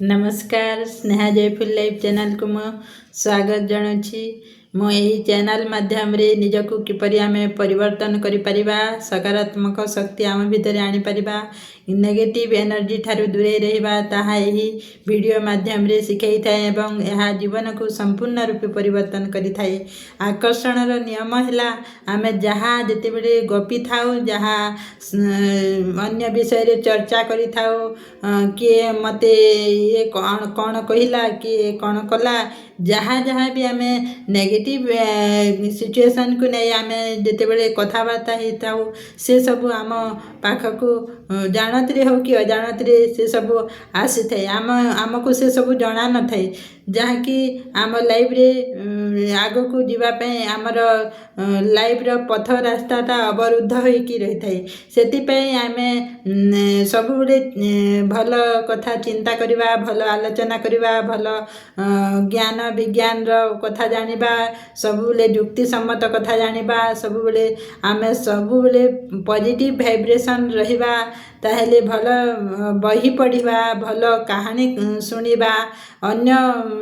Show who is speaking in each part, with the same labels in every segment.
Speaker 1: नमस्कार Sneha जयफुल live channel को मो स्वागत जनाची मो यही चैनल माध्यम रे निजको किपरि आमे परिवर्तन करि परिबा सकारात्मक शक्ति आम भितर आनी परिबा नेगेटिव एनर्जी ठारू दूरे रहिबा ताहा यही वीडियो माध्यम रे सिखाई थाए एवं यह जीवन को संपूर्ण रूप परिवर्तन करि थाए। आकर्षण रो नियम हैला आमे जहा जते बेले गपी थाउ जहा अन्य विषय रे चर्चा करि थाउ कि मते ये कौन कहला कि कौन कला जहाँ जहाँ भी आम नेगेटिव सिचुएशन को नहीं आम जिते बड़े कथबार्ता होता से सब आम पाखक जानती हो कि अजाणती से सब आसी थे आमको से सब जना न थे जहाँकि आम लाइफ रे आग को जीवाई आमर लाइफ रो पथ रास्ताटा अवरुद्ध होइकी रही थाए से आम सब भल कथा चिंता करवा भल आलोचना करवा भल ज्ञान विज्ञान रो कथा जानिबा सबुले युक्ति सम्मत कथा जानिबा सबुले आमे सबुले पॉजिटिव वाइब्रेशन रहिबा ताहेले भल बही पढ़िबा भल कहानी सुनिबा अन्य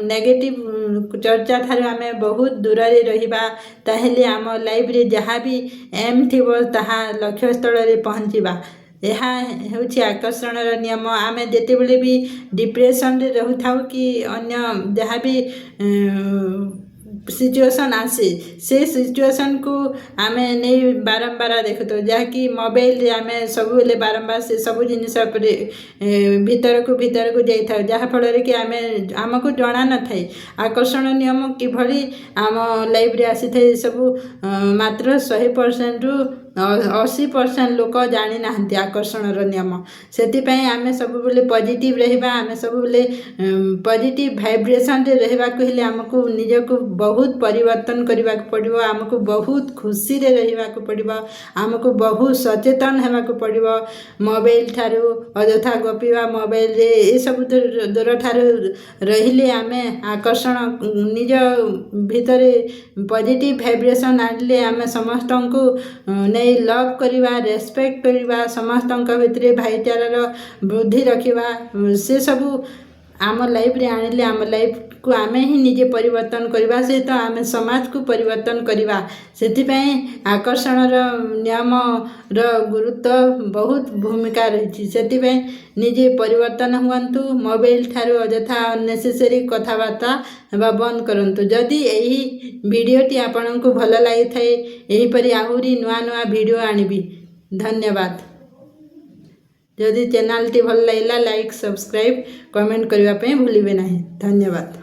Speaker 1: नेगेटिव चर्चा थारु आमे बहुत दूर रे रहिबा ताहेले आम लाइफ रे जहाँ भी एम थिबो ताहा लक्ष्य स्थल रे पहुँचीबा यह हूँ आकर्षण नियम आम जिते भी डिप्रेशन रे रहु थाउ कि अन्य जहाँ भी सिचुएशन आसे से सिचुएशन को आम नहीं बारंबार देखु तो जहाँकि मोबाइल रे आम सब बारंबार से सब जिनिस भीतर को जाई था जहाँ फल कि आम आमको जना न थाए आकर्षण नियम किभली आम लाइफ रे आसी थाए सब मात्र 100% रु 80% लोक जानी ना आकर्षण नियम से आम सब पॉजिटिव रहिबा आम सब पॉजिटिव वाइब्रेशन रे रहबा कहले आमको निजको बहुत परिवर्तन करने को पड़ो आमको बहुत खुशी रे रहबा को पड़ो आमको बहुत सचेतन होगा पड़ो मोबाइल ठारू अଯଥା गपिवा मोबाइल रे ये सब दूर ठारू रहिले आम आकर्षण निज भितर पॉजिटिव वाइब्रेशन आनले आम समस्त को नहीं लव करवा रेस्पेक्ट करवा समस्त भितर भाईचारार वृद्धि रखा से सब आम लाइफ रे आनिले आम लाइफ को आम ही निजे परिवर्तन करवा सहित आम समाज को परिवर्तन करवा से आकर्षण नियम रो गुरुत्व बहुत भूमिका रही से निजे परिवर्तन हुंतु मोबाइल ठारू अଯଥା अननेसेसरी कथबार्ता हेबा बंद करंतु जदि यही वीडियोटी आपन को भल लगी थाए यहीपरि आहुरी नुआ नुआ वीडियो आनिबी। धन्यवाद। जदि चैनल टी भल लगिला लाइक सब्सक्राइब कमेंट करने भूलिए नहीं। धन्यवाद।